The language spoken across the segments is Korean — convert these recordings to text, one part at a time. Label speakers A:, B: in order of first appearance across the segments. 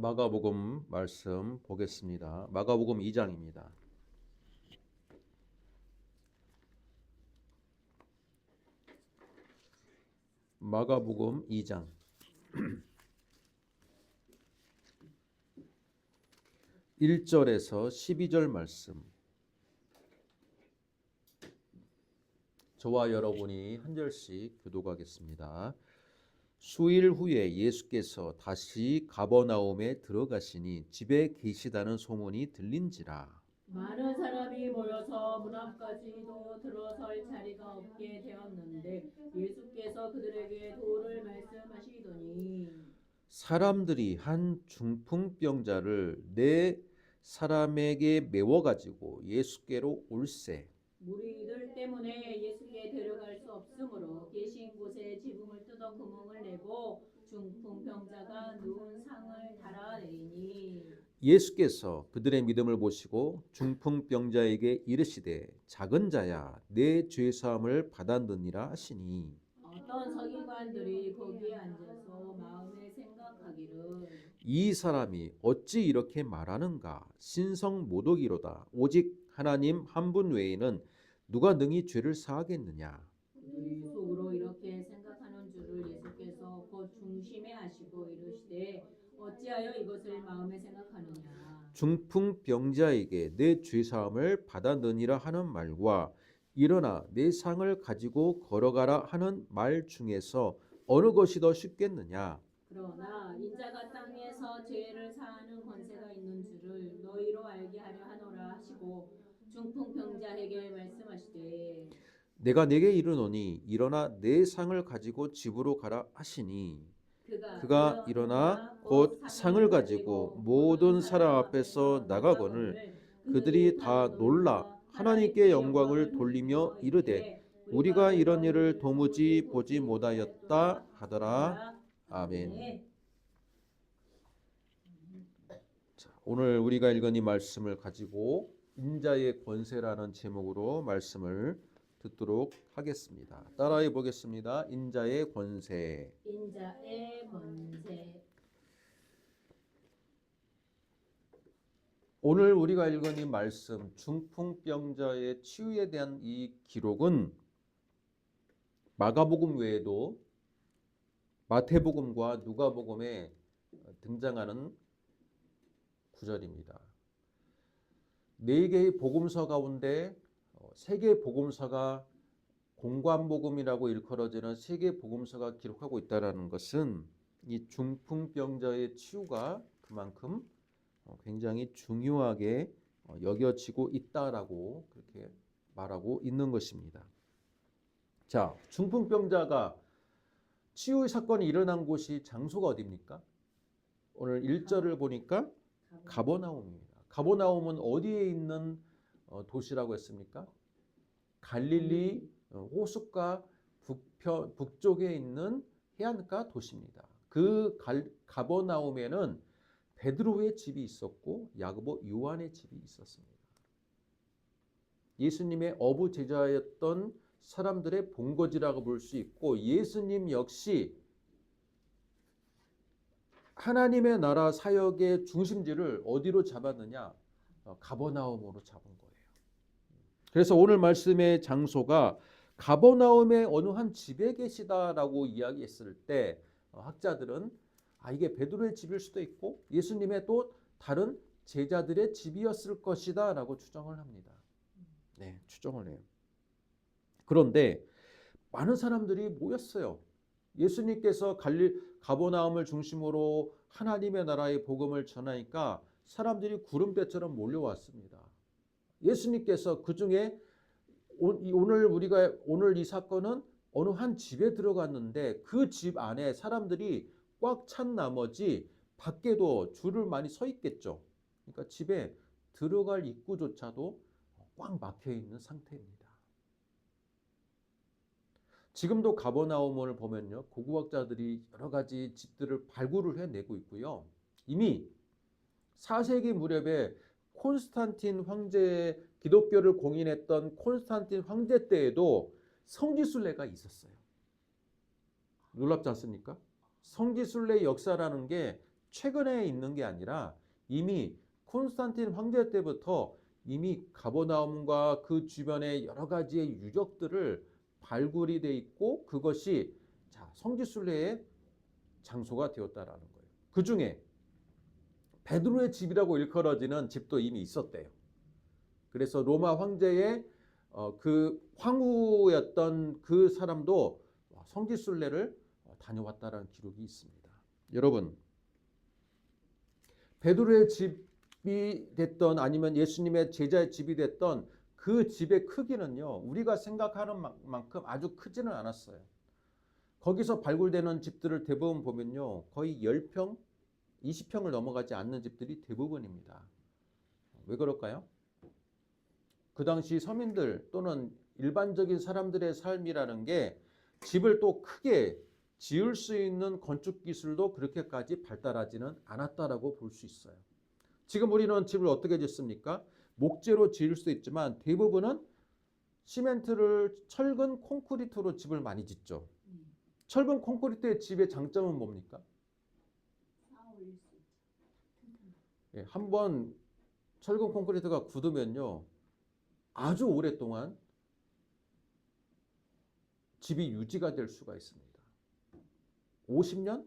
A: 마가복음 말씀 보겠습니다. 마가복음 2장입니다. 마가복음 2장 1절에서 12절 말씀. 저와 여러분이 한 절씩 교독하겠습니다. 수일 후에 예수께서 다시 가버나움에 들어가시니 집에 계시다는 소문이 들린지라.
B: 많은 사람이 모여서 문 앞까지도 들어설 자리가 없게 되었는데 예수께서 그들에게 도를 말씀하시더니
A: 사람들이 한 중풍병자를 네 사람에게 메워 가지고 예수께로 올세.
B: 무리들 때문에 예수께 데려갈 수 없으므로 계신 곳에 지붕을 뜯어 구멍을 내고 중풍병자가 누운 상을 달아내리니
A: 예수께서 그들의 믿음을 보시고 중풍병자에게 이르시되 작은 자야 내 죄 사함을 받았느니라 하시니
B: 어떤 서기관들이 거기에 앉아서 마음에 생각하기를
A: 이 사람이 어찌 이렇게 말하는가 신성 모독이로다 오직 하나님 한 분 외에는 누가 능히 죄를 사하겠느냐.
B: 그들이 속으로 이렇게 생각하는 줄을 예수께서 곧 중심에 아시고 이르시되 어찌하여 이것을 마음에 생각하느냐.
A: 중풍병자에게 내 죄 사함을 받았느니라 하는 말과 일어나 내 상을 가지고 걸어가라 하는 말 중에서 어느 것이 더 쉽겠느냐.
B: 그러나 인자가 땅에서 죄를 사하는 권세가 있는 줄을 너희로 알게 하려 하노라 하시고 중풍병자에게 말씀하시되
A: 내가 네게 이르노니 일어나 내 상을 가지고 집으로 가라 하시니 그가 일어나 곧 상을 가지고 모든 사람 앞에서 나가거늘 그들이 다 놀라 하나님께 영광을 돌리며 이르되 우리가 이런 일을 도무지 보지 못하였다 하더라. 아멘. 자, 오늘 우리가 읽은 이 말씀을 가지고 인자의 권세라는 제목으로 말씀을 듣도록 하겠습니다. 따라해 보겠습니다. 인자의 권세.
B: 인자의 권세.
A: 오늘 우리가 읽은 이 말씀 중풍병자의 치유에 대한 이 기록은 마가복음 외에도 마태복음과 누가복음에 등장하는 구절입니다. 네 개의 복음서 가운데 세 개의 복음서가 공관복음이라고 일컬어지는 세 개의 복음서가 기록하고 있다는 것은 이 중풍병자의 치유가 그만큼 굉장히 중요하게 여겨지고 있다라고 그렇게 말하고 있는 것입니다. 자, 중풍병자가 치유의 사건이 일어난 곳이 장소가 어디입니까? 오늘 1절을 보니까 가버나움입니다. 가버나움은 어디에 있는 도시라고 했습니까? 갈릴리 호숫가 북쪽에 있는 해안가 도시입니다. 그 가버나움에는 베드로의 집이 있었고 야고보 요한의 집이 있었습니다. 예수님의 어부 제자였던 사람들의 본거지라고 볼 수 있고 예수님 역시 하나님의 나라 사역의 중심지를 어디로 잡았느냐? 가버나움으로 잡은 거예요. 그래서 오늘 말씀의 장소가 가버나움의 어느 한 집에 계시다라고 이야기했을 때 학자들은 이게 베드로의 집일 수도 있고 예수님의 또 다른 제자들의 집이었을 것이다 라고 추정을 합니다. 네, 추정을 해요. 그런데 많은 사람들이 모였어요. 예수님께서 가버나움을 중심으로 하나님의 나라의 복음을 전하니까 사람들이 구름대처럼 몰려왔습니다. 예수님께서 그 중에 오늘 이 사건은 어느 한 집에 들어갔는데 그 집 안에 사람들이 꽉 찬 나머지 밖에도 줄을 많이 서 있겠죠. 그러니까 집에 들어갈 입구조차도 꽉 막혀 있는 상태입니다. 지금도 가버나움을 보면요, 고고학자들이 여러 가지 집들을 발굴을 해내고 있고요. 이미 4세기 무렵에 콘스탄틴 황제, 기독교를 공인했던 콘스탄틴 황제 때에도 성지순례가 있었어요. 놀랍지 않습니까? 성지순례 역사라는 게 최근에 있는 게 아니라 이미 콘스탄틴 황제 때부터 이미 가버나움과 그 주변의 여러 가지의 유적들을 발굴이 돼 있고 그것이 성지순례의 장소가 되었다라는 거예요. 그 중에 베드로의 집이라고 일컬어지는 집도 이미 있었대요. 그래서 로마 황제의 그 황후였던 그 사람도 성지순례를 다녀왔다라는 기록이 있습니다. 여러분, 베드로의 집이 됐던 아니면 예수님의 제자의 집이 됐던 그 집의 크기는요, 우리가 생각하는 만큼 아주 크지는 않았어요. 거기서 발굴되는 집들을 대부분 보면요, 거의 10평, 20평을 넘어가지 않는 집들이 대부분입니다. 왜 그럴까요? 그 당시 서민들 또는 일반적인 사람들의 삶이라는 게 집을 또 크게 지을 수 있는 건축 기술도 그렇게까지 발달하지는 않았다라고 볼 수 있어요. 지금 우리는 집을 어떻게 짓습니까? 목재로 지을 수도 있지만 대부분은 시멘트를 철근 콘크리트로 집을 많이 짓죠. 철근 콘크리트의 집의 장점은 뭡니까? 예, 한번 철근 콘크리트가 굳으면요, 아주 오랫동안 집이 유지가 될 수가 있습니다. 50년,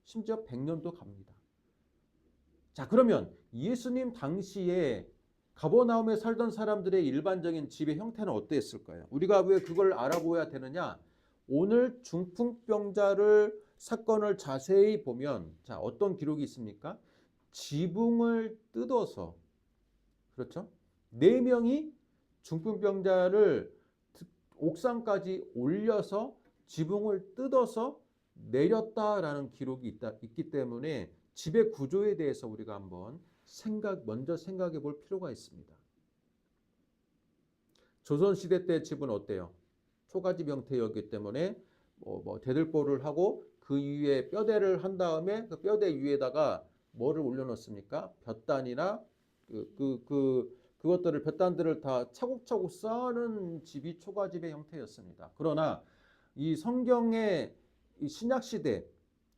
A: 심지어 100년도 갑니다. 자, 그러면 예수님 당시에 가버나움에 살던 사람들의 일반적인 집의 형태는 어땠을까요? 우리가 왜 그걸 알아보아야 되느냐? 오늘 중풍병자를 사건을 자세히 보면 어떤 기록이 있습니까? 지붕을 뜯어서, 그렇죠? 4명이 중풍병자를 옥상까지 올려서 지붕을 뜯어서 내렸다라는 기록이 있기 때문에 집의 구조에 대해서 우리가 한번 먼저 생각해 볼 필요가 있습니다. 조선시대 때 집은 어때요? 초가집 형태였기 때문에 대들보를 하고 그 위에 뼈대를 한 다음에 그 뼈대 위에다가 뭐를 올려놓습니까? 볕단이나 그것들을 볕단들을 다 차곡차곡 쌓는 집이 초가집의 형태였습니다. 그러나 이 성경의 신약 시대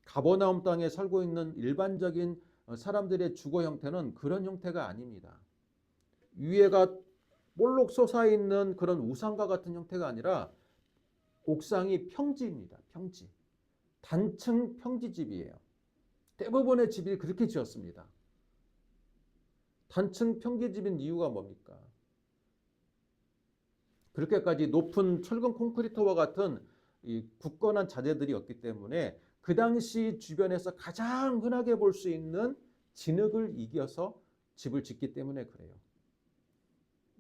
A: 가버나움 땅에 살고 있는 일반적인 사람들의 주거 형태는 그런 형태가 아닙니다. 위에가 볼록 솟아 있는 그런 우상과 같은 형태가 아니라 옥상이 평지입니다. 평지. 단층 평지집이에요. 대부분의 집이 그렇게 지었습니다. 단층 평지집인 이유가 뭡니까? 그렇게까지 높은 철근 콘크리트와 같은 이 굳건한 자재들이 없기 때문에 그 당시 주변에서 가장 흔하게 볼 수 있는 진흙을 이겨서 집을 짓기 때문에 그래요.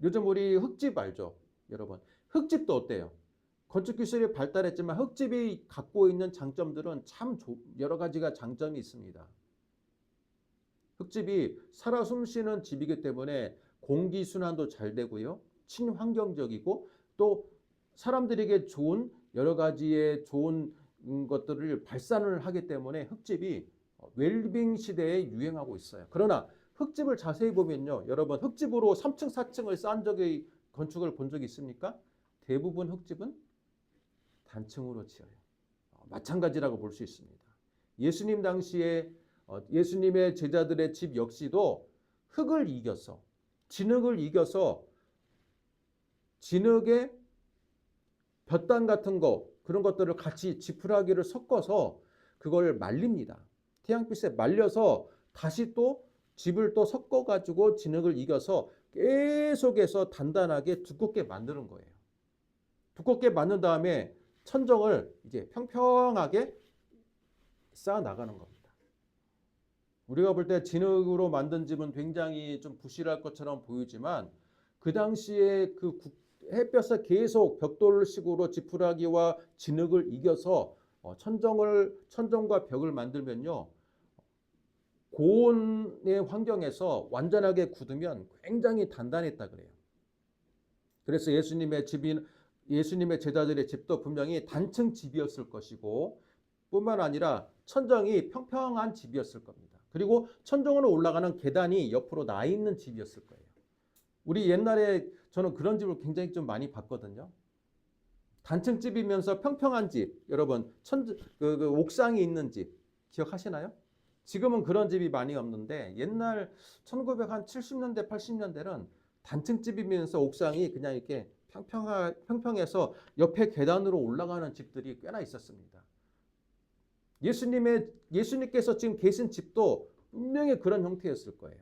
A: 요즘 우리 흙집 알죠? 여러분, 흙집도 어때요? 건축 기술이 발달했지만 흙집이 갖고 있는 장점들은 참 여러 가지가 장점이 있습니다. 흙집이 살아 숨쉬는 집이기 때문에 공기 순환도 잘 되고요. 친환경적이고 또 사람들에게 좋은 여러 가지의 좋은 것들을 발산을 하기 때문에 흙집이 웰빙 시대에 유행하고 있어요. 그러나 흙집을 자세히 보면요. 여러분, 흙집으로 3층, 4층을 쌓은 적의 건축을 본 적이 있습니까? 대부분 흙집은 단층으로 지어요. 마찬가지라고 볼 수 있습니다. 예수님 당시에 예수님의 제자들의 집 역시도 흙을 이겨서, 진흙을 이겨서 진흙에 볕단 같은 거 그런 것들을 같이 지푸라기를 섞어서 그걸 말립니다. 태양빛에 말려서 다시 또 집을 또 섞어가지고 진흙을 이겨서 계속해서 단단하게 두껍게 만드는 거예요. 두껍게 만든 다음에 천정을 이제 평평하게 쌓아 나가는 겁니다. 우리가 볼 때 진흙으로 만든 집은 굉장히 좀 부실할 것처럼 보이지만 그 당시에 그 햇볕에 계속 벽돌식으로 지푸라기와 진흙을 이겨서 천정과 벽을 만들면요, 고온의 환경에서 완전하게 굳으면 굉장히 단단했다 그래요. 그래서 예수님의 제자들의 집도 분명히 단층 집이었을 것이고 뿐만 아니라 천정이 평평한 집이었을 겁니다. 그리고 천정으로 올라가는 계단이 옆으로 나 있는 집이었을 거예요. 우리 옛날에 저는 그런 집을 굉장히 좀 많이 봤거든요. 단층집이면서 평평한 집, 여러분 옥상이 있는 집 기억하시나요? 지금은 그런 집이 많이 없는데 옛날 1970년대, 80년대는 단층집이면서 옥상이 그냥 이렇게 평평해서 옆에 계단으로 올라가는 집들이 꽤나 있었습니다. 예수님께서 지금 계신 집도 분명히 그런 형태였을 거예요.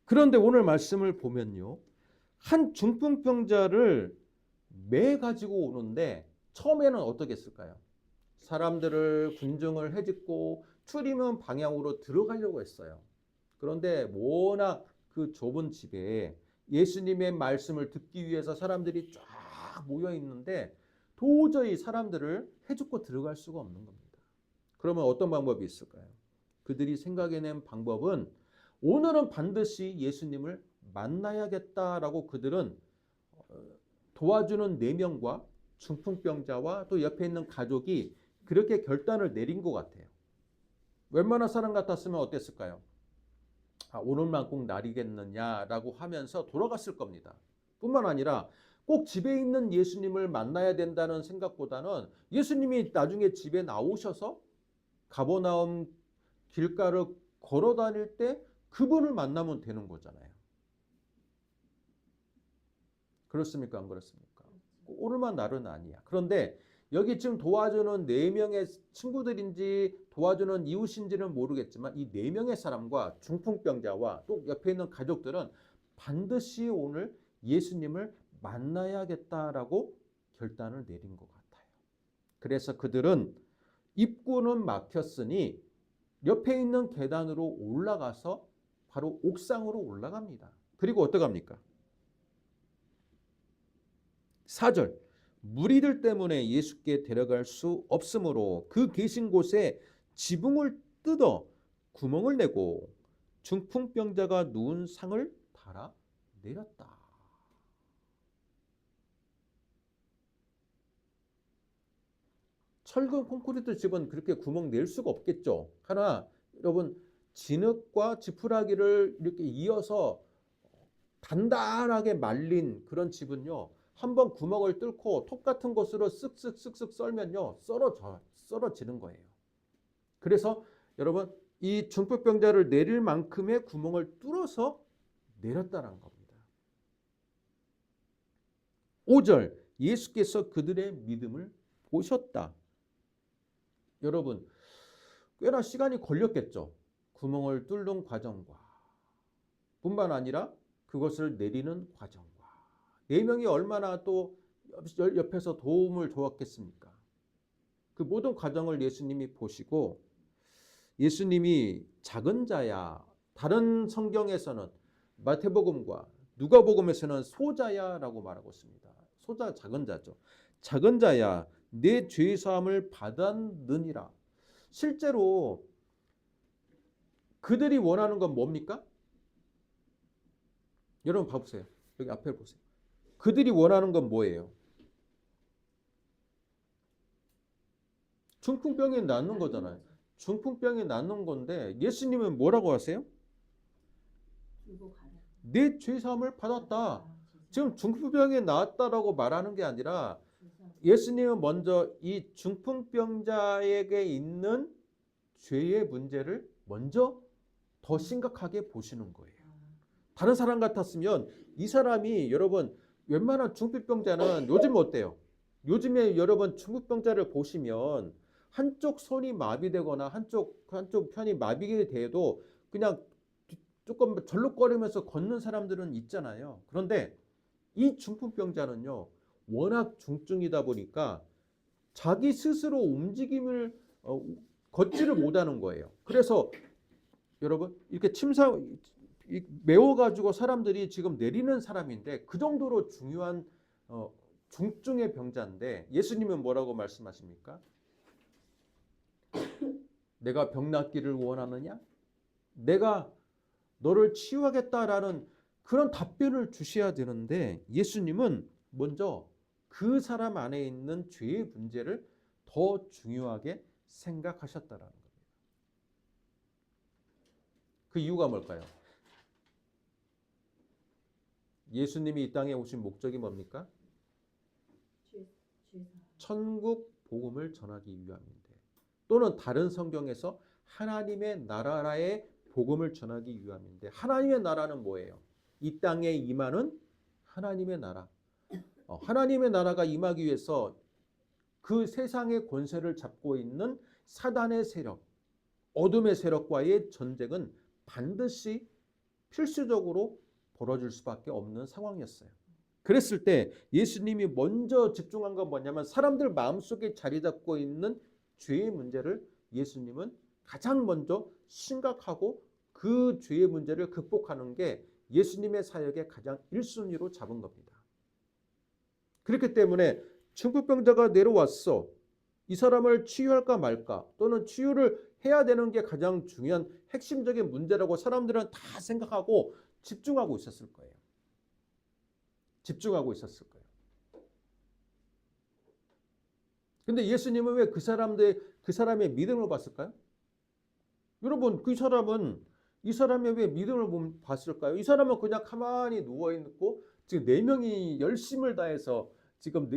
A: 그런데 오늘 말씀을 보면요. 한 중풍병자를 매 가지고 오는데 처음에는 어떻게 했을까요? 사람들을 군중을 헤집고 추리문 방향으로 들어가려고 했어요. 그런데 워낙 그 좁은 집에 예수님의 말씀을 듣기 위해서 사람들이 쫙 모여 있는데 도저히 사람들을 헤집고 들어갈 수가 없는 겁니다. 그러면 어떤 방법이 있을까요? 그들이 생각해낸 방법은 오늘은 반드시 예수님을 만나야겠다라고 그들은 도와주는 4명과 중풍병자와 또 옆에 있는 가족이 그렇게 결단을 내린 것 같아요. 웬만한 사람 같았으면 어땠을까요? 오늘만 꼭 날이겠느냐라고 하면서 돌아갔을 겁니다. 뿐만 아니라 꼭 집에 있는 예수님을 만나야 된다는 생각보다는 예수님이 나중에 집에 나오셔서 가버나움 길가를 걸어 다닐 때 그분을 만나면 되는 거잖아요. 그렇습니까? 안 그렇습니까? 오늘만 날은 아니야. 그런데 여기 지금 도와주는 4명의 친구들인지 도와주는 이웃인지는 모르겠지만 이 4명의 사람과 중풍병자와 또 옆에 있는 가족들은 반드시 오늘 예수님을 만나야겠다라고 결단을 내린 것 같아요. 그래서 그들은 입구는 막혔으니 옆에 있는 계단으로 올라가서 바로 옥상으로 올라갑니다. 그리고 어떡합니까? 4절 무리들 때문에 예수께 데려갈 수 없으므로 그 계신 곳에 지붕을 뜯어 구멍을 내고 중풍병자가 누운 상을 달아 내렸다. 철근 콘크리트 집은 그렇게 구멍 낼 수가 없겠죠. 하나 여러분 진흙과 지푸라기를 이렇게 이어서 단단하게 말린 그런 집은요. 한번 구멍을 뚫고 톱 같은 것으로 쓱쓱쓱쓱 썰면요. 썰어지는 거예요. 그래서 여러분 이 중풍병자를 내릴 만큼의 구멍을 뚫어서 내렸다는 겁니다. 5절 예수께서 그들의 믿음을 보셨다. 여러분 꽤나 시간이 걸렸겠죠. 구멍을 뚫는 과정과 뿐만 아니라 그것을 내리는 과정과 4명이 얼마나 또 옆에서 도움을 주었겠습니까? 그 모든 과정을 예수님이 보시고 예수님이 작은 자야, 다른 성경에서는 마태복음과 누가복음에서는 소자야라고 말하고 있습니다. 소자 작은 자죠. 작은 자야, 내 죄 사함을 받았느니라. 실제로 그들이 원하는 건 뭡니까? 여러분 봐보세요. 여기 앞에 보세요. 그들이 원하는 건 뭐예요? 중풍병이 낫는 거잖아요. 중풍병이 낫는 건데 예수님은 뭐라고 하세요? 내 죄사함을 받았다. 지금 중풍병이 나았다라고 말하는 게 아니라 예수님은 먼저 이 중풍병자에게 있는 죄의 문제를 먼저 더 심각하게 보시는 거예요. 다른 사람 같았으면 이 사람이 여러분 웬만한 중풍병자는 요즘 어때요? 요즘에 여러분 중풍병자를 보시면 한쪽 손이 마비되거나 한쪽 편이 마비가 돼도 그냥 조금 절룩거리면서 걷는 사람들은 있잖아요. 그런데 이 중풍병자는요. 워낙 중증이다 보니까 자기 스스로 움직임을 걷지를 못하는 거예요. 그래서 여러분 이렇게 메워가지고 사람들이 지금 내리는 사람인데 그 정도로 중요한 중증의 병자인데 예수님은 뭐라고 말씀하십니까? 내가 병 낫기를 원하느냐? 내가 너를 치유하겠다라는 그런 답변을 주셔야 되는데 예수님은 먼저 그 사람 안에 있는 죄의 문제를 더 중요하게 생각하셨다라는 겁니다. 그 이유가 뭘까요? 예수님이 이 땅에 오신 목적이 뭡니까? 천국 복음을 전하기 위함인데, 또는 다른 성경에서 하나님의 나라의 복음을 전하기 위함인데, 하나님의 나라는 뭐예요? 이 땅에 임하는 하나님의 나라. 하나님의 나라가 임하기 위해서 그 세상의 권세를 잡고 있는 사단의 세력, 어둠의 세력과의 전쟁은 반드시 필수적으로 벌어질 수밖에 없는 상황이었어요. 그랬을 때 예수님이 먼저 집중한 건 뭐냐면, 사람들 마음속에 자리 잡고 있는 죄의 문제를 예수님은 가장 먼저 심각하고 그 죄의 문제를 극복하는 게 예수님의 사역의 가장 1순위로 잡은 겁니다. 그렇기 때문에 중풍병자가 내려왔어. 이 사람을 치유할까 말까, 또는 치유를 해야 되는 게 가장 중요한 핵심적인 문제라고 사람들은 다 생각하고 집중하고 있었을 거예요. 집중하고 있었을 거예요. 근데 예수님은 왜 그 사람의 믿음을 봤을까요? 여러분, 이 사람의 왜 믿음을 봤을까요? 이 사람은 그냥 가만히 누워 있고, 지금 4명이 열심을 다해서 지금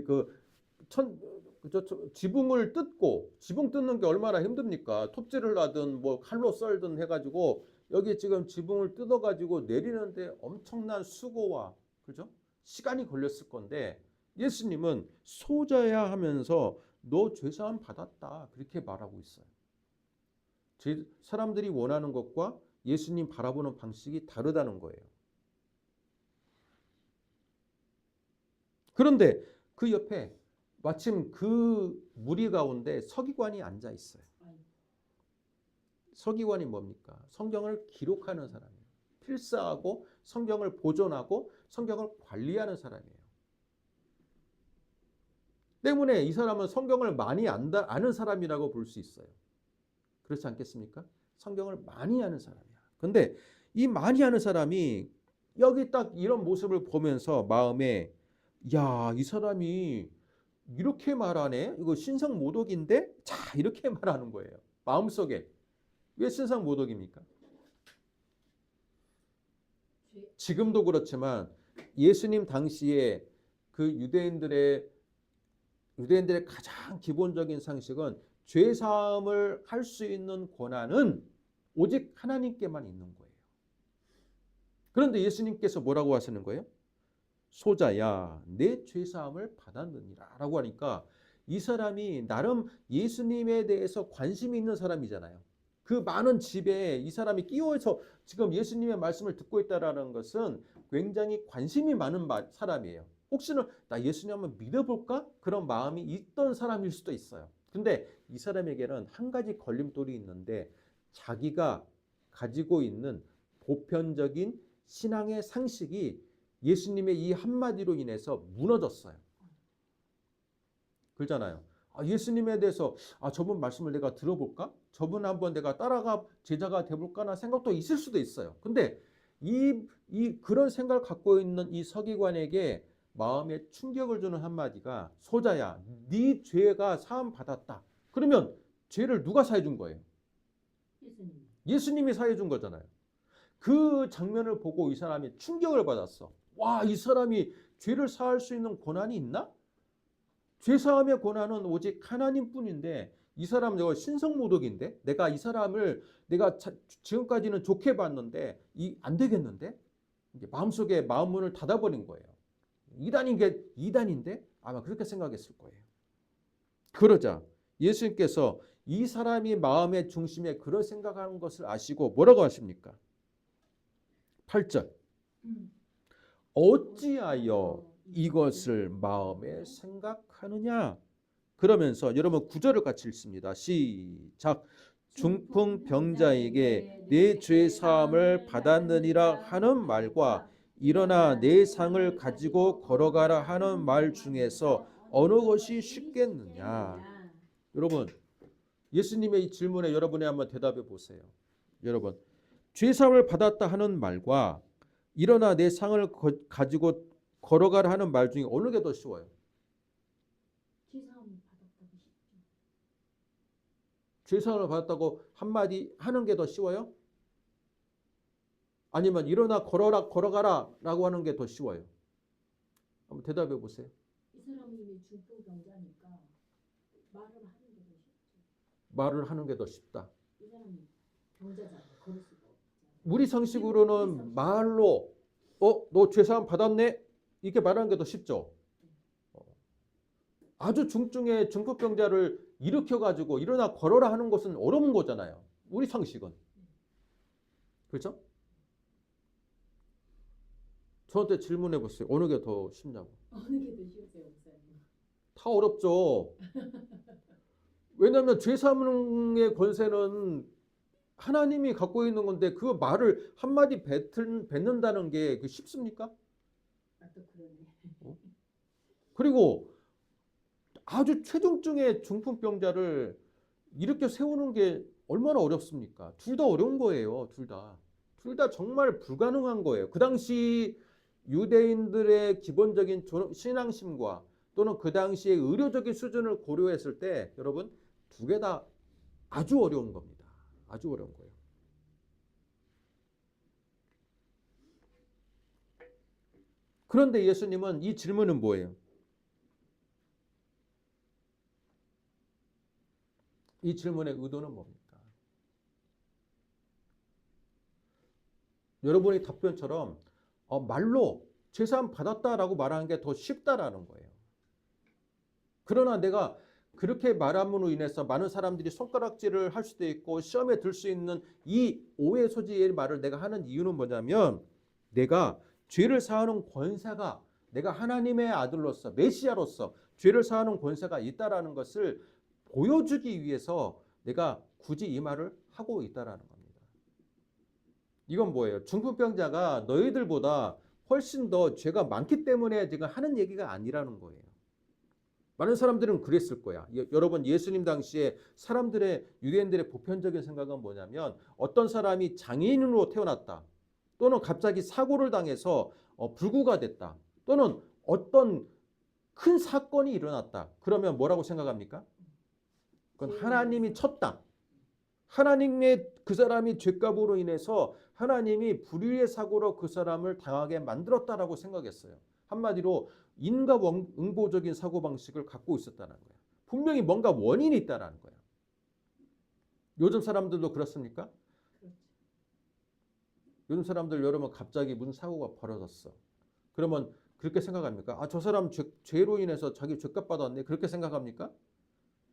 A: 지붕을 뜯고, 지붕 뜯는 게 얼마나 힘듭니까? 톱질을 하든 뭐 칼로 썰든 해가지고 여기 지금 지붕을 뜯어가지고 내리는데 엄청난 수고와, 그죠? 시간이 걸렸을 건데, 예수님은 소자야 하면서 너 죄사함 받았다, 그렇게 말하고 있어요. 사람들이 원하는 것과 예수님 바라보는 방식이 다르다는 거예요. 그런데 그 옆에 마침 그 무리 가운데 서기관이 앉아 있어요. 서기관이 뭡니까? 성경을 기록하는 사람이에요. 필사하고 성경을 보존하고 성경을 관리하는 사람이에요. 때문에 이 사람은 성경을 많이 아는 사람이라고 볼 수 있어요. 그렇지 않겠습니까? 성경을 많이 아는 사람이야. 근데 이 많이 아는 사람이 여기 딱 이런 모습을 보면서 마음에, 야, 이 사람이 이렇게 말하네? 이거 신성모독인데? 자, 이렇게 말하는 거예요. 마음속에. 왜 신성모독입니까? 지금도 그렇지만 예수님 당시에 그 유대인들의 가장 기본적인 상식은 죄 사함을 할 수 있는 권한은 오직 하나님께만 있는 거예요. 그런데 예수님께서 뭐라고 하시는 거예요? 소자야, 내 죄 사함을 받았느니라 라고 하니까, 이 사람이 나름 예수님에 대해서 관심이 있는 사람이잖아요. 그 많은 집에 이 사람이 끼워서 지금 예수님의 말씀을 듣고 있다는 것은 굉장히 관심이 많은 사람이에요. 혹시나 나 예수님 한번 믿어볼까? 그런 마음이 있던 사람일 수도 있어요. 근데 이 사람에게는 한 가지 걸림돌이 있는데, 자기가 가지고 있는 보편적인 신앙의 상식이 예수님의 이 한마디로 인해서 무너졌어요. 그렇잖아요. 예수님에 대해서 저분 말씀을 내가 들어볼까? 저분 한번 내가 따라가 제자가 돼볼까나 생각도 있을 수도 있어요. 근데 그런 생각을 갖고 있는 이 서기관에게 마음에 충격을 주는 한마디가, 소자야, 네 죄가 사함 받았다. 그러면 죄를 누가 사해 준 거예요? 예수님이 사해 준 거잖아요. 그 장면을 보고 이 사람이 충격을 받았어. 와, 이 사람이 죄를 사할 수 있는 권한이 있나? 죄 사함의 권한은 오직 하나님뿐인데, 이 사람은 내가 신성모독인데, 내가 이 사람을 내가 지금까지는 좋게 봤는데 안 되겠는데? 이게 마음속에 마음문을 닫아버린 거예요. 이단인데 아마 그렇게 생각했을 거예요. 그러자 예수님께서 이 사람이 마음의 중심에 그런 생각하는 것을 아시고 뭐라고 하십니까? 8절. 어찌하여 이것을 마음에 생각하느냐? 그러면서 여러분 9절을 같이 읽습니다. 시작. 중풍병자에게 내 죄 사함을 받았느니라 하는 말과 일어나 내 상을 가지고 걸어가라 하는 말 중에서 어느 것이 쉽겠느냐? 여러분, 예수님의 이 질문에 여러분이 한번 대답해 보세요. 여러분, 죄 사함을 받았다 하는 말과 일어나 내 상을 가지고 걸어가라 하는 말 중에 어느 게 더 쉬워요? 죄 사함을 받았다고 한마디 하는 게 더 쉬워요? 아니면 일어나 걸어가라 라고 하는 게 더 쉬워요? 한번 대답해 보세요.
C: 이 사람이 이미 중풍병자니까 말을 하는 게 더 쉽죠.
A: 말을 하는 게 더 쉽다.
C: 이 사람이 병자잖아요. 걸을 수가 없잖아요.
A: 우리 상식으로는 말로 너 죄사함 받았네? 이렇게 말하는 게 더 쉽죠. 아주 중증의 중풍병자를 일으켜가지고 일어나 걸어라 하는 것은 어려운 거잖아요. 우리 상식은. 그렇죠? 저한테 질문해 보세요. 어느 게 더 쉽냐고.
C: 어느 게 더 쉬우세요, 목사님?
A: 다 어렵죠. 왜냐하면 죄사함의 권세는 하나님이 갖고 있는 건데 그 말을 한마디 뱉는다는 게 쉽습니까?
C: 아, 또 그러네.
A: 그리고 아주 최중증의 중풍병자를 일으켜 세우는 게 얼마나 어렵습니까? 둘 다 어려운 거예요. 둘 다. 둘 다 정말 불가능한 거예요. 그 당시 유대인들의 기본적인 신앙심과 또는 그 당시의 의료적인 수준을 고려했을 때 여러분 두 개 다 아주 어려운 겁니다. 아주 어려운 거예요. 그런데 예수님은 이 질문은 뭐예요? 이 질문의 의도는 뭡니까? 여러분의 답변처럼 말로 죄사함 받았다라고 말하는 게 더 쉽다라는 거예요. 그러나 내가 그렇게 말함으로 인해서 많은 사람들이 손가락질을 할 수도 있고 시험에 들 수 있는 이 오해 소지의 말을 내가 하는 이유는 뭐냐면 내가 죄를 사하는 권세가 내가 하나님의 아들로서 메시아로서 죄를 사하는 권세가 있다라는 것을 보여주기 위해서 내가 굳이 이 말을 하고 있다라는 겁니다. 이건 뭐예요? 중풍병자가 너희들보다 훨씬 더 죄가 많기 때문에 지금 하는 얘기가 아니라는 거예요. 많은 사람들은 그랬을 거야. 여러분 예수님 당시에 사람들의 유대인들의 보편적인 생각은 뭐냐면 어떤 사람이 장애인으로 태어났다. 또는 갑자기 사고를 당해서 불구가 됐다. 또는 어떤 큰 사건이 일어났다. 그러면 뭐라고 생각합니까? 그건 하나님이 쳤다. 하나님의 그 사람이 죄값으로 인해서 하나님이 불의의 사고로 그 사람을 당하게 만들었다라고 생각했어요. 한마디로 인과응보적인 사고방식을 갖고 있었다는 거예요. 분명히 뭔가 원인이 있다는 거예요. 요즘 사람들도 그렇습니까?
C: 그렇죠.
A: 요즘 사람들 여러분 갑자기 무슨 사고가 벌어졌어. 그러면 그렇게 생각합니까? 아, 저 사람 죄로 인해서 자기 죄값 받았네. 그렇게 생각합니까?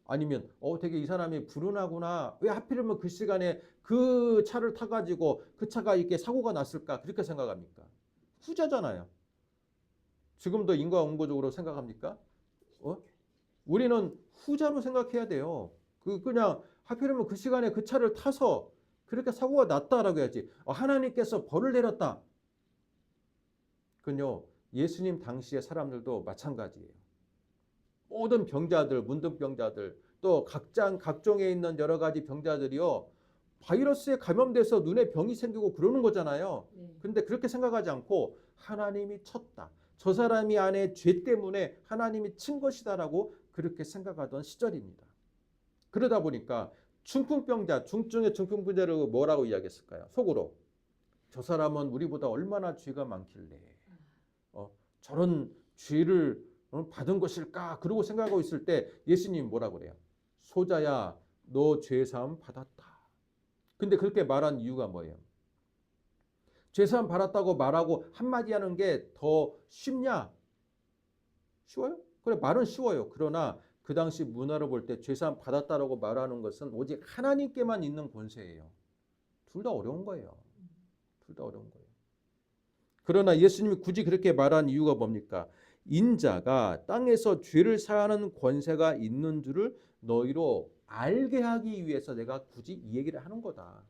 A: 아니면 되게 이 사람이 불운하구나. 왜 하필이면 그 시간에 그 차를 타가지고 그 차가 이렇게 사고가 났을까? 그렇게 생각합니까? 후자잖아요. 지금도 인과응보적으로 생각합니까? 우리는 후자로 생각해야 돼요. 그냥 하필이면 그 시간에 그 차를 타서 그렇게 사고가 났다라고 해야지. 하나님께서 벌을 내렸다. 그건요. 예수님 당시의 사람들도 마찬가지예요. 모든 병자들, 문둥병자들, 또 각종에 있는 여러 가지 병자들이요. 바이러스에 감염돼서 눈에 병이 생기고 그러는 거잖아요. 근데 그렇게 생각하지 않고 하나님이 쳤다. 저 사람이 안에 죄 때문에 하나님이 친 것이다라고 그렇게 생각하던 시절입니다. 그러다 보니까 중풍병자, 중증의 중풍병자를 뭐라고 이야기했을까요? 속으로. 저 사람은 우리보다 얼마나 죄가 많길래 저런 죄를 받은 것일까? 그러고 생각하고 있을 때 예수님이 뭐라고 그래요? 소자야, 너 죄사함 받았다. 근데 그렇게 말한 이유가 뭐예요? 죄사함 받았다고 말하고 한마디 하는 게 더 쉽냐? 쉬워요? 그래, 말은 쉬워요. 그러나 그 당시 문화로 볼 때 죄사함 받았다라고 말하는 것은 오직 하나님께만 있는 권세예요. 둘 다 어려운 거예요. 둘 다 어려운 거예요. 그러나 예수님이 굳이 그렇게 말한 이유가 뭡니까? 인자가 땅에서 죄를 사하는 권세가 있는 줄을 너희로 알게 하기 위해서 내가 굳이 이 얘기를 하는 거다.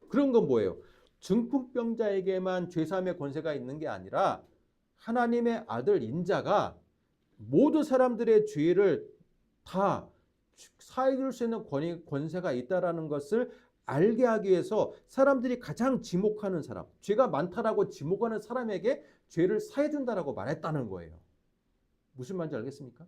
A: 그런 건 뭐예요? 중풍병자에게만 죄사함의 권세가 있는 게 아니라 하나님의 아들 인자가 모든 사람들의 죄를 다 사해 줄 수 있는 권세가 있다라는 것을 알게 하기 위해서 사람들이 가장 지목하는 사람, 죄가 많다라고 지목하는 사람에게 죄를 사해 준다라고 말했다는 거예요. 무슨 말인지 알겠습니까?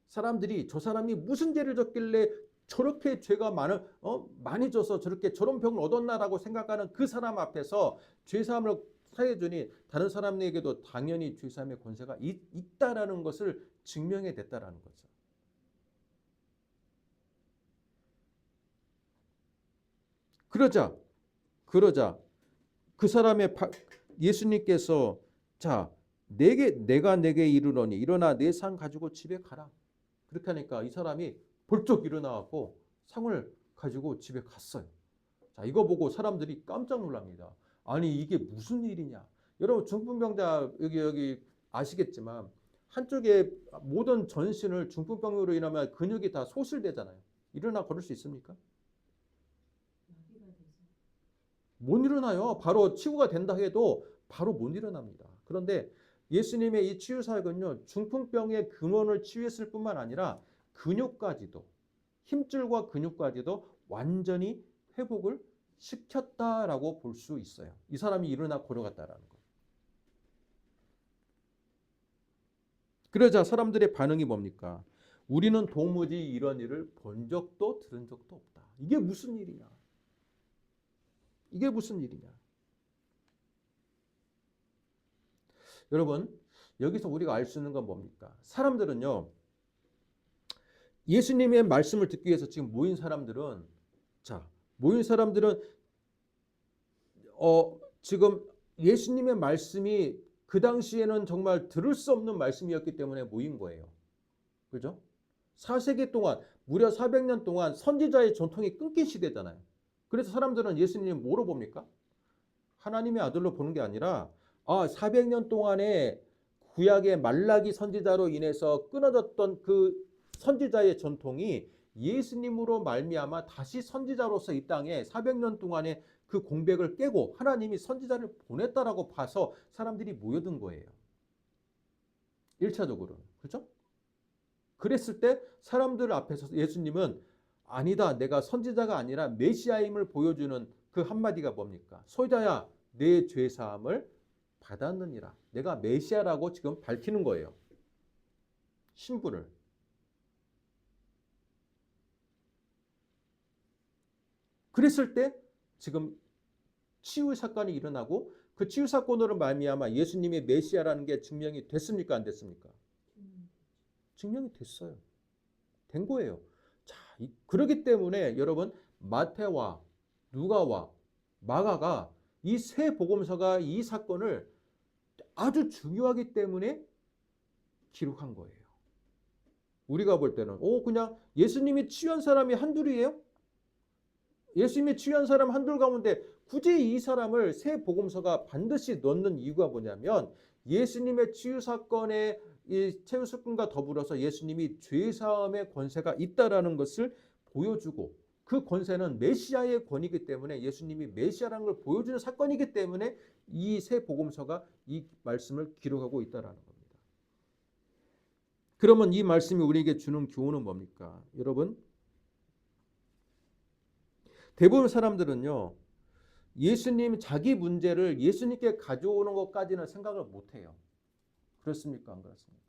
A: 사람들이 저 사람이 무슨 죄를 졌길래 저렇게 죄가 많이 져서 저런 병을 얻었나라고 생각하는 그 사람 앞에서 죄사함을 사해주니 다른 사람에게도 당연히 죄사함의 권세가 있다라는 것을 증명해 냈다라는 거죠. 그러자 그 사람의 예수님께서 자 내가 내게 이르노니 일어나 내 상 가지고 집에 가라. 그렇게 하니까 이 사람이 벌쩍 일어나갖고 상을 가지고 집에 갔어요. 자, 이거 보고 사람들이 깜짝 놀랍니다. 아니 이게 무슨 일이냐? 여러분 중풍병자 여기 아시겠지만 한쪽에 모든 전신을 중풍병으로 인하면 근육이 다 소실되잖아요. 일어나 걸을 수 있습니까? 못 일어나요. 바로 치유가 된다 해도 바로 못 일어납니다. 그런데 예수님의 이 치유 사역은요, 중풍병의 근원을 치유했을 뿐만 아니라 근육까지도, 힘줄과 근육까지도 완전히 회복을 시켰다라고 볼 수 있어요. 이 사람이 일어나 걸어갔다라는 거. 그러자 사람들의 반응이 뭡니까? 우리는 도무지 이런 일을 본 적도 들은 적도 없다. 이게 무슨 일이냐? 이게 무슨 일이냐? 여러분, 여기서 우리가 알 수 있는 건 뭡니까? 사람들은요, 예수님의 말씀을 듣기 위해서 지금 모인 사람들은 지금 예수님의 말씀이 그 당시에는 정말 들을 수 없는 말씀이었기 때문에 모인 거예요. 그죠? 4세기 동안, 무려 400년 동안 선지자의 전통이 끊긴 시대잖아요. 그래서 사람들은 예수님 뭐로 봅니까? 하나님의 아들로 보는 게 아니라 400년 동안에 구약의 말라기 선지자로 인해서 끊어졌던 그 선지자의 전통이 예수님으로 말미암아 다시 선지자로서 이 땅에 400년 동안의 그 공백을 깨고 하나님이 선지자를 보냈다라고 봐서 사람들이 모여든 거예요. 1차적으로. 그렇죠? 그랬을 때 사람들 앞에서 예수님은 아니다. 내가 선지자가 아니라 메시아임을 보여주는 그 한마디가 뭡니까? 소자야, 내 죄사함을 받았느니라. 내가 메시아라고 지금 밝히는 거예요. 신분을. 그랬을 때 지금 치유 사건이 일어나고 그 치유 사건으로 말미암아 예수님이 메시아라는 게 증명이 됐습니까? 안 됐습니까? 증명이 됐어요. 된 거예요. 자, 그렇기 때문에 여러분 마태와 누가와 마가가 이 세 복음서가 이 사건을 아주 중요하기 때문에 기록한 거예요. 우리가 볼 때는 그냥 예수님이 치유한 사람이 한둘이에요? 예수님이 치유한 사람 한둘 가운데 굳이 이 사람을 세 복음서가 반드시 넣는 이유가 뭐냐면 예수님의 치유 사건에 이 치유 사건과 더불어서 예수님이 죄사함의 권세가 있다라는 것을 보여주고 그 권세는 메시아의 권이기 때문에 예수님이 메시아라는 걸 보여주는 사건이기 때문에 이 세 복음서가 이 말씀을 기록하고 있다라는 겁니다. 그러면 이 말씀이 우리에게 주는 교훈은 뭡니까? 여러분, 대부분 사람들은요, 예수님 자기 문제를 예수님께 가져오는 것까지는 생각을 못해요. 그렇습니까? 안 그렇습니까?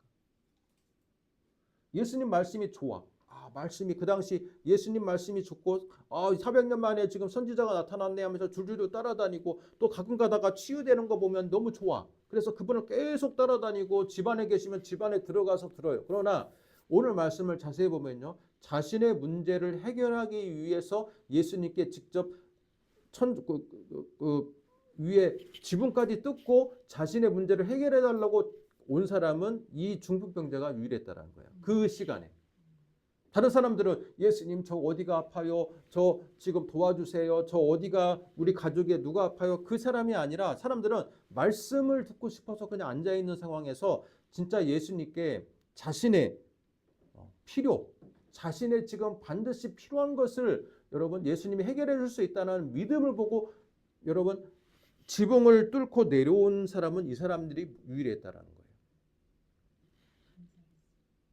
A: 예수님 말씀이 좋아. 말씀이 그 당시 예수님 말씀이 좋고 400년 만에 지금 선지자가 나타났네 하면서 줄줄이 따라다니고 또 가끔 가다가 치유되는 거 보면 너무 좋아. 그래서 그분을 계속 따라다니고 집안에 계시면 집안에 들어가서 들어요. 그러나 오늘 말씀을 자세히 보면요, 자신의 문제를 해결하기 위해서 예수님께 직접 위에 지붕까지 뜯고 자신의 문제를 해결해 달라고 온 사람은 이 중풍병자가 유일했다는 거예요. 그 시간에. 다른 사람들은 예수님 저 어디가 아파요? 저 지금 도와주세요. 저 어디가 우리 가족에 누가 아파요? 그 사람이 아니라 사람들은 말씀을 듣고 싶어서 그냥 앉아있는 상황에서 진짜 예수님께 자신의 필요, 자신의 지금 반드시 필요한 것을 여러분 예수님이 해결해 줄 수 있다는 믿음을 보고 여러분 지붕을 뚫고 내려온 사람은 이 사람들이 유일했다라는 거예요.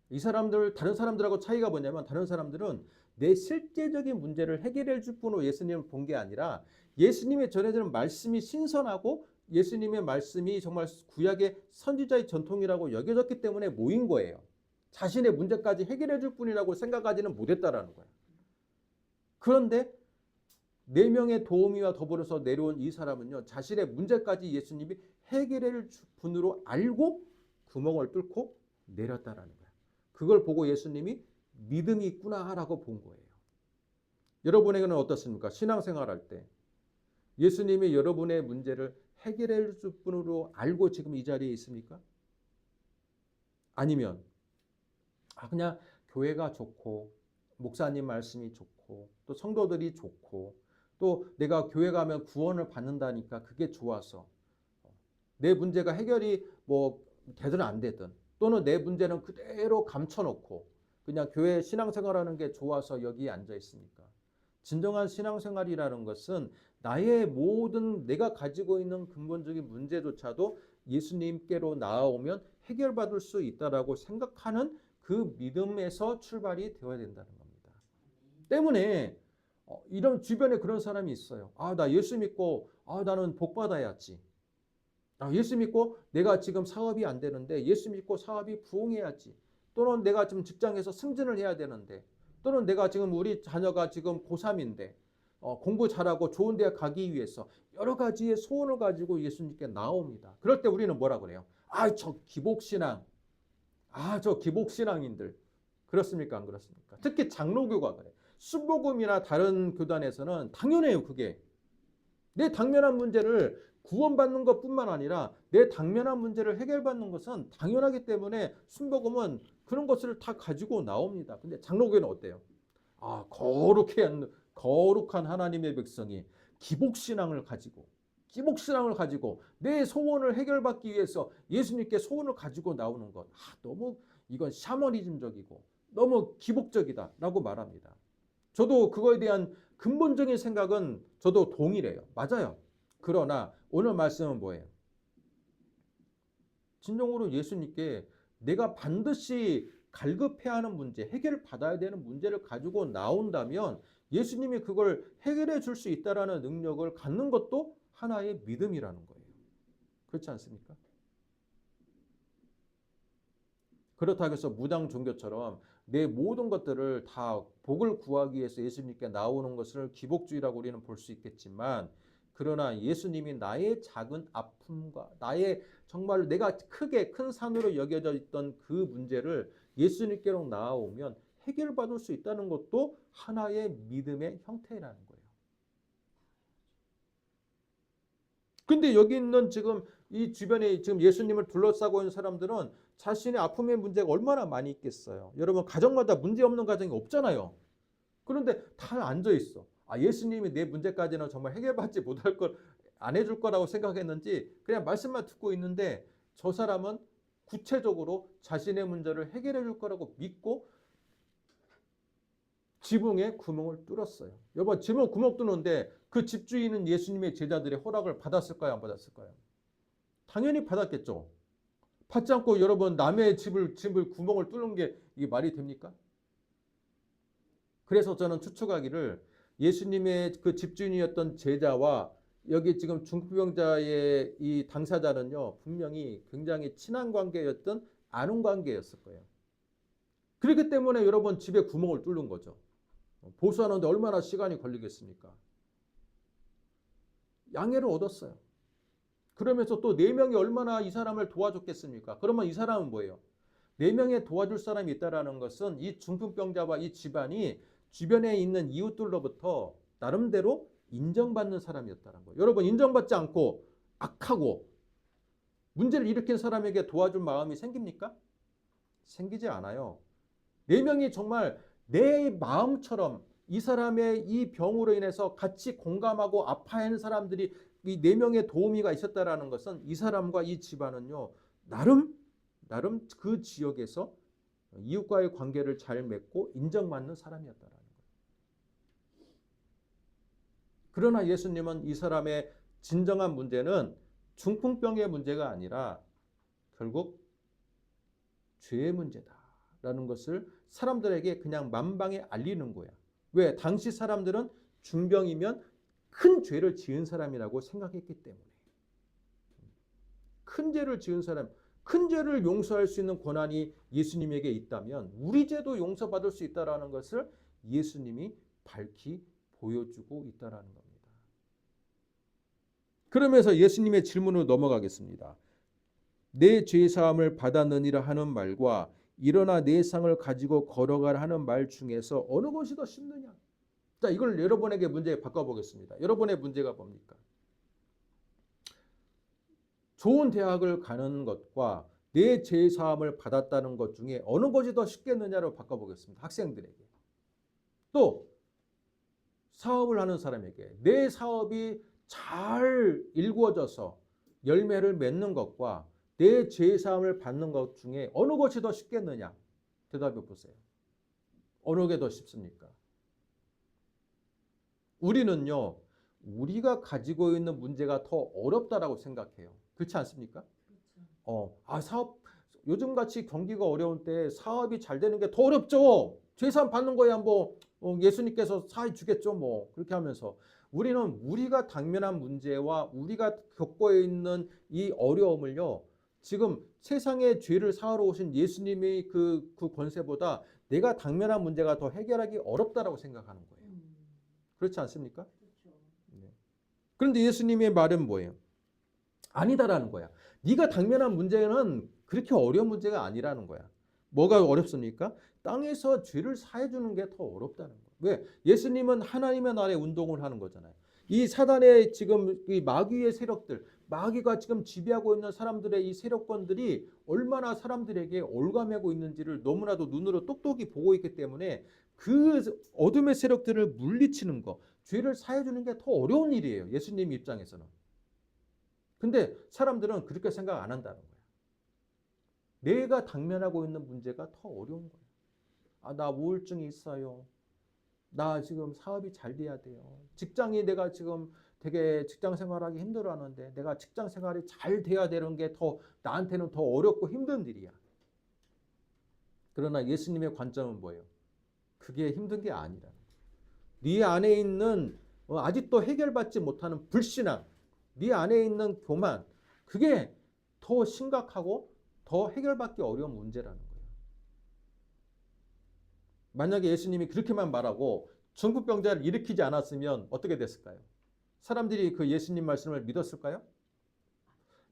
A: 이 사람들 다른 사람들하고 차이가 뭐냐면 다른 사람들은 내 실제적인 문제를 해결해 줄 분으로 예수님을 본 게 아니라 예수님의 전해지는 말씀이 신선하고 예수님의 말씀이 정말 구약의 선지자의 전통이라고 여겨졌기 때문에 모인 거예요. 자신의 문제까지 해결해 줄 분이라고 생각하지는 못했다라는 거예요. 그런데 4명의 도우미와 더불어서 내려온 이 사람은요, 자신의 문제까지 예수님이 해결할 분으로 알고 구멍을 뚫고 내렸다라는 거예요. 그걸 보고 예수님이 믿음이 있구나라고 본 거예요. 여러분에게는 어떻습니까? 신앙생활할 때 예수님이 여러분의 문제를 해결할 분으로 알고 지금 이 자리에 있습니까? 아니면 그냥 교회가 좋고 목사님 말씀이 좋고 또 성도들이 좋고 또 내가 교회 가면 구원을 받는다니까 그게 좋아서 내 문제가 해결이 뭐 되든 안 되든 또는 내 문제는 그대로 감춰놓고 그냥 교회 신앙생활하는 게 좋아서 여기에 앉아 있습니까? 진정한 신앙생활이라는 것은 나의 모든 내가 가지고 있는 근본적인 문제조차도 예수님께로 나아오면 해결받을 수 있다라고 생각하는 그 믿음에서 출발이 되어야 된다는 겁니다. 때문에 이런 주변에 그런 사람이 있어요. 나 예수 믿고 나는 복 받아야지. 예수 믿고 내가 지금 사업이 안 되는데 예수 믿고 사업이 부흥해야지. 또는 내가 지금 직장에서 승진을 해야 되는데 또는 내가 지금 우리 자녀가 지금 고3인데 공부 잘하고 좋은 대학 가기 위해서 여러 가지의 소원을 가지고 예수님께 나옵니다. 그럴 때 우리는 뭐라 그래요? 저 기복신앙. 저 기복신앙인들. 그렇습니까? 안 그렇습니까? 특히 장로교가 그래. 순복음이나 다른 교단에서는 당연해요, 그게. 내 당면한 문제를 구원받는 것뿐만 아니라 내 당면한 문제를 해결받는 것은 당연하기 때문에 순복음은 그런 것을 다 가지고 나옵니다. 근데 장로교는 어때요? 거룩한 하나님의 백성이 기복신앙을 가지고 내 소원을 해결받기 위해서 예수님께 소원을 가지고 나오는 것. 너무 이건 샤머니즘적이고 너무 기복적이다라고 말합니다. 저도 그거에 대한 근본적인 생각은 저도 동일해요. 맞아요. 그러나 오늘 말씀은 뭐예요? 진정으로 예수님께 내가 반드시 갈급해야 하는 문제, 해결받아야 되는 문제를 가지고 나온다면 예수님이 그걸 해결해 줄 수 있다라는 능력을 갖는 것도 하나의 믿음이라는 거예요. 그렇지 않습니까? 그렇다고 해서 무당 종교처럼 내 모든 것들을 다 복을 구하기 위해서 예수님께 나오는 것을 기복주의라고 우리는 볼 수 있겠지만 그러나 예수님이 나의 작은 아픔과 나의 정말 내가 큰 산으로 여겨져 있던 그 문제를 예수님께로 나아오면 해결받을 수 있다는 것도 하나의 믿음의 형태라는 거예요. 근데 여기 있는 지금 이 주변에 지금 예수님을 둘러싸고 있는 사람들은 자신의 아픔의 문제가 얼마나 많이 있겠어요. 여러분 가정마다 문제 없는 가정이 없잖아요. 그런데 다 앉아 있어. 예수님이 내 문제까지는 정말 해결받지 못할 걸 안 해줄 거라고 생각했는지 그냥 말씀만 듣고 있는데 저 사람은 구체적으로 자신의 문제를 해결해 줄 거라고 믿고 지붕에 구멍을 뚫었어요. 여러분 지붕 구멍 뚫는데 그 집주인은 예수님의 제자들의 허락을 받았을까요? 안 받았을까요? 당연히 받았겠죠. 받지 않고 여러분 남의 집을 구멍을 뚫는 게 이게 말이 됩니까? 그래서 저는 추측하기를 예수님의 그 집주인이었던 제자와 여기 지금 중풍병자의 이 당사자는요 분명히 굉장히 친한 관계였던 아는 관계였을 거예요. 그렇기 때문에 여러분 집에 구멍을 뚫는 거죠. 보수하는데 얼마나 시간이 걸리겠습니까? 양해를 얻었어요. 그러면서 또 4명이 얼마나 이 사람을 도와줬겠습니까? 그러면 이 사람은 뭐예요? 4명의 도와줄 사람이 있다는 것은 이 중풍병자와 이 집안이 주변에 있는 이웃들로부터 나름대로 인정받는 사람이었다는 거예요. 여러분 인정받지 않고 악하고 문제를 일으킨 사람에게 도와줄 마음이 생깁니까? 생기지 않아요. 4명이 정말 내 마음처럼 이 사람의 이 병으로 인해서 같이 공감하고 아파하는 사람들이 이 4명의 도우미가 있었다라는 것은 이 사람과 이 집안은요 나름 그 지역에서 이웃과의 관계를 잘 맺고 인정받는 사람이었다라는 거예요. 그러나 예수님은 이 사람의 진정한 문제는 중풍병의 문제가 아니라 결국 죄의 문제다라는 것을 사람들에게 그냥 만방에 알리는 거야. 왜? 당시 사람들은 중병이면 큰 죄를 지은 사람이라고 생각했기 때문에. 큰 죄를 지은 사람, 큰 죄를 용서할 수 있는 권한이 예수님에게 있다면 우리 죄도 용서받을 수 있다는 것을 예수님이 밝히 보여주고 있다는 겁니다. 그러면서 예수님의 질문으로 넘어가겠습니다. 내 죄사함을 받았느니라 하는 말과 일어나 내 상을 가지고 걸어가라 하는 말 중에서 어느 것이 더 쉽느냐? 자, 이걸 여러분에게 문제 바꿔보겠습니다. 여러분의 문제가 뭡니까? 좋은 대학을 가는 것과 내 죄사함을 받았다는 것 중에 어느 것이 더 쉽겠느냐로 바꿔보겠습니다. 학생들에게. 또 사업을 하는 사람에게 내 사업이 잘 일구어져서 열매를 맺는 것과 내 죄사함을 받는 것 중에 어느 것이 더 쉽겠느냐? 대답해 보세요. 어느 게 더 쉽습니까? 우리는요, 우리가 가지고 있는 문제가 더 어렵다라고 생각해요. 그렇지 않습니까? 사업, 요즘같이 경기가 어려운 때 사업이 잘 되는 게 더 어렵죠. 죄사함 받는 거야, 뭐, 예수님께서 사해 주겠죠, 뭐. 그렇게 하면서. 우리는 우리가 당면한 문제와 우리가 겪고 있는 이 어려움을요, 지금 세상의 죄를 사하러 오신 예수님의 그 권세보다 내가 당면한 문제가 더 해결하기 어렵다라고 생각하는 거예요. 그렇지 않습니까? 네. 그런데 예수님의 말은 뭐예요? 아니다라는 거야. 네가 당면한 문제는 그렇게 어려운 문제가 아니라는 거야. 뭐가 어렵습니까? 땅에서 죄를 사해 주는 게 더 어렵다는 거예요. 왜? 예수님은 하나님의 나라의 운동을 하는 거잖아요. 이 사단의 지금 이 마귀의 세력들, 마귀가 지금 지배하고 있는 사람들의 이 세력권들이 얼마나 사람들에게 올가매고 있는지를 너무나도 눈으로 똑똑히 보고 있기 때문에 그 어둠의 세력들을 물리치는 거, 죄를 사해 주는 게 더 어려운 일이에요. 예수님 입장에서는. 근데 사람들은 그렇게 생각 안 한다는 거예요. 내가 당면하고 있는 문제가 더 어려운 거예요. 아, 나 우울증이 있어요. 나 지금 사업이 잘 돼야 돼요. 직장이 내가 지금 되게 직장 생활하기 힘들어하는데 내가 직장 생활이 잘 돼야 되는 게 더 나한테는 더 어렵고 힘든 일이야. 그러나 예수님의 관점은 뭐예요? 그게 힘든 게 아니라는 거예요. 네 안에 있는 아직도 해결받지 못하는 불신앙, 네 안에 있는 교만, 그게 더 심각하고 더 해결받기 어려운 문제라는 거예요. 만약에 예수님이 그렇게만 말하고 중풍병자를 일으키지 않았으면 어떻게 됐을까요? 사람들이 그 예수님 말씀을 믿었을까요?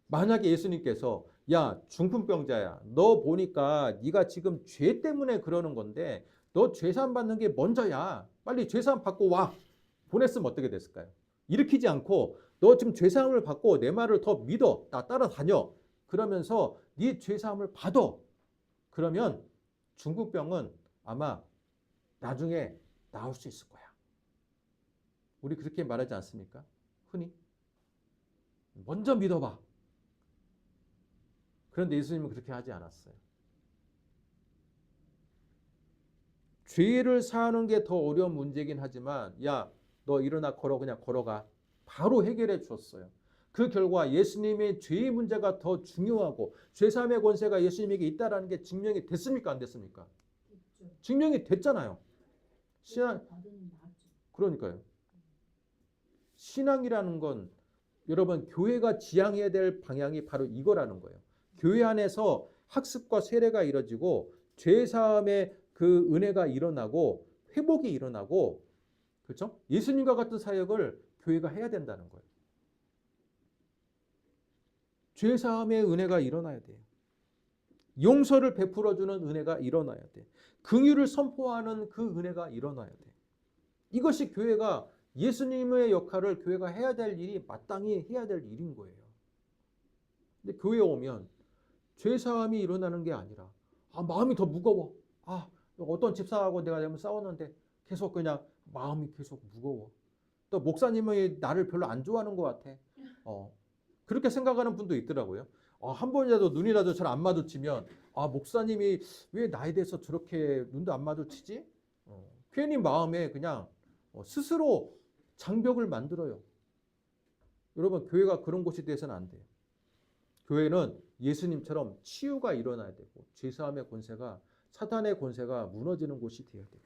A: 만약에 예수님께서 야, 중풍병자야, 너 보니까 네가 지금 죄 때문에 그러는 건데 너 죄사함 받는 게 먼저야. 빨리 죄사함 받고 와. 보냈으면 어떻게 됐을까요? 일으키지 않고 너 지금 죄사함을 받고 내 말을 더 믿어. 나 따라다녀. 그러면서 네 죄사함을 받아. 그러면 중풍병은 아마 나중에 나올 수 있을 거야. 우리 그렇게 말하지 않습니까? 흔히. 먼저 믿어봐. 그런데 예수님은 그렇게 하지 않았어요. 죄를 사하는 게 더 어려운 문제긴 하지만 야, 너 일어나 그냥 걸어가. 바로 해결해 주었어요. 그 결과 예수님의 죄의 문제가 더 중요하고 죄사함의 권세가 예수님에게 있다라는 게 증명이 됐습니까? 안 됐습니까? 증명이 됐잖아요. 신앙, 그러니까요. 신앙이라는 건 여러분 교회가 지향해야 될 방향이 바로 이거라는 거예요. 교회 안에서 학습과 세례가 이루어지고 죄사함의 그 은혜가 일어나고 회복이 일어나고 그렇죠? 예수님과 같은 사역을 교회가 해야 된다는 거예요. 죄사함의 은혜가 일어나야 돼요. 용서를 베풀어주는 은혜가 일어나야 돼. 긍휼을 선포하는 그 은혜가 일어나야 돼. 이것이 교회가 예수님의 역할을 교회가 해야 될 일이 마땅히 해야 될 일인 거예요. 근데 교회에 오면 죄사함이 일어나는 게 아니라 마음이 더 무거워. 어떤 집사하고 내가 싸웠는데 계속 그냥 마음이 계속 무거워. 또 목사님이 나를 별로 안 좋아하는 것 같아. 그렇게 생각하는 분도 있더라고요. 한 번이라도 눈이라도 잘 안 마주치면 목사님이 왜 나에 대해서 저렇게 눈도 안 마주치지? 괜히 마음에 그냥 스스로 장벽을 만들어요. 여러분 교회가 그런 곳이 돼서는 안 돼요. 교회는 예수님처럼 치유가 일어나야 되고 죄사함의 권세가 사탄의 권세가 무너지는 곳이 되어야 돼요.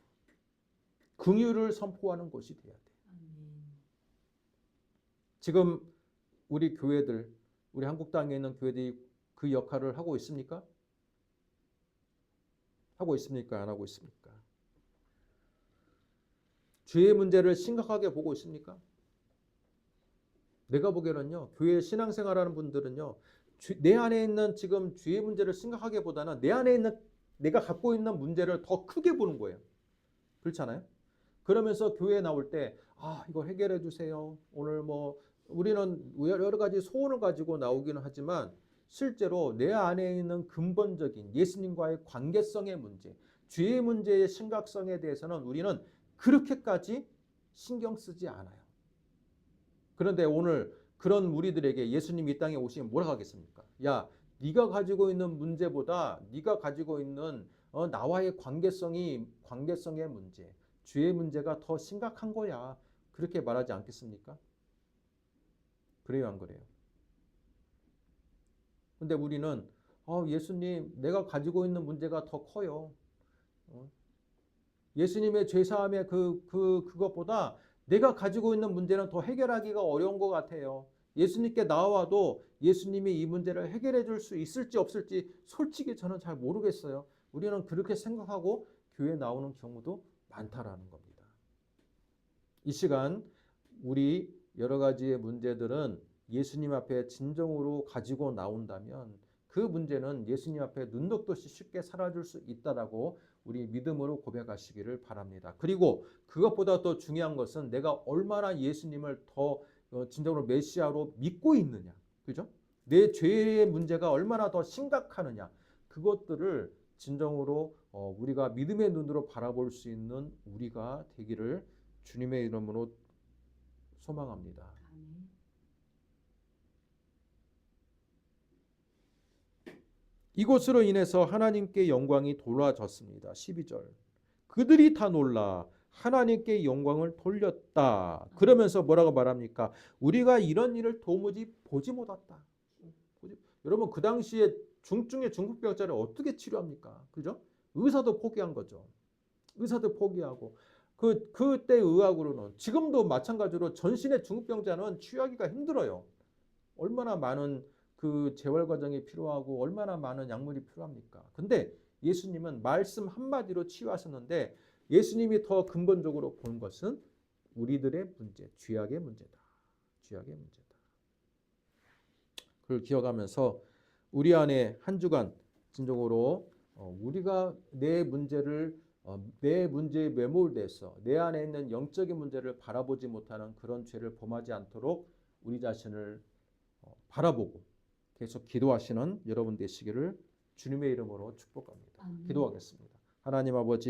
A: 긍휼을 선포하는 곳이 되어야 돼요. 지금 우리 교회들, 우리 한국 땅에 있는 교회들이 그 역할을 하고 있습니까? 하고 있습니까? 안 하고 있습니까? 죄의 문제를 심각하게 보고 있습니까? 내가 보기에는요, 교회 신앙생활하는 분들은요, 내 안에 있는 지금 죄의 문제를 생각하기보다는 내 안에 있는 내가 갖고 있는 문제를 더 크게 보는 거예요. 그렇잖아요? 그러면서 교회에 나올 때, 이거 해결해 주세요. 오늘 뭐 우리는 여러 가지 소원을 가지고 나오기는 하지만 실제로 내 안에 있는 근본적인 예수님과의 관계성의 문제, 죄의 문제의 심각성에 대해서는 우리는 그렇게까지 신경 쓰지 않아요. 그런데 오늘 그런 우리들에게 예수님이 이 땅에 오시면 뭐라 하겠습니까? 야, 네가 가지고 있는 문제보다 네가 가지고 있는 나와의 관계성의 문제, 죄의 문제가 더 심각한 거야. 그렇게 말하지 않겠습니까? 그래요, 안 그래요? 근데 우리는 예수님, 내가 가지고 있는 문제가 더 커요. 예수님의 죄사함의 그것보다 내가 가지고 있는 문제는 더 해결하기가 어려운 것 같아요. 예수님께 나와도 예수님이 이 문제를 해결해 줄 수 있을지 없을지 솔직히 저는 잘 모르겠어요. 우리는 그렇게 생각하고 교회에 나오는 경우도 많다라는 겁니다. 이 시간 우리 여러 가지의 문제들은 예수님 앞에 진정으로 가지고 나온다면 그 문제는 예수님 앞에 눈독 없이 쉽게 사라질 수 있다라고 우리 믿음으로 고백하시기를 바랍니다. 그리고 그것보다 더 중요한 것은 내가 얼마나 예수님을 더 진정으로 메시아로 믿고 있느냐. 그죠? 내 죄의 문제가 얼마나 더 심각하느냐. 그것들을 진정으로 우리가 믿음의 눈으로 바라볼 수 있는 우리가 되기를 주님의 이름으로 소망합니다. 이것으로 인해서 하나님께 영광이 돌아졌습니다. 12절. 그들이 다 놀라 하나님께 영광을 돌렸다. 그러면서 뭐라고 말합니까? 우리가 이런 일을 도무지 보지 못했다. 여러분 그 당시에 중증의 중풍병자를 어떻게 치료합니까? 그죠? 의사도 포기한 거죠. 의사도 포기하고 그때 의학으로는 지금도 마찬가지로 전신의 중풍병자는 치유하기가 힘들어요. 얼마나 많은 그 재활 과정이 필요하고 얼마나 많은 약물이 필요합니까? 근데 예수님은 말씀 한마디로 치유하셨는데 예수님이 더 근본적으로 본 것은 우리들의 문제, 죄악의 문제다. 죄악의 문제다. 그걸 기억하면서 우리 안에 한 주간 진정으로 우리가 내 문제에 매몰돼서 내 안에 있는 영적인 문제를 바라보지 못하는 그런 죄를 범하지 않도록 우리 자신을 바라보고 계속 기도하시는 여러분 되시기를 주님의 이름으로 축복합니다. 기도하겠습니다. 하나님 아버지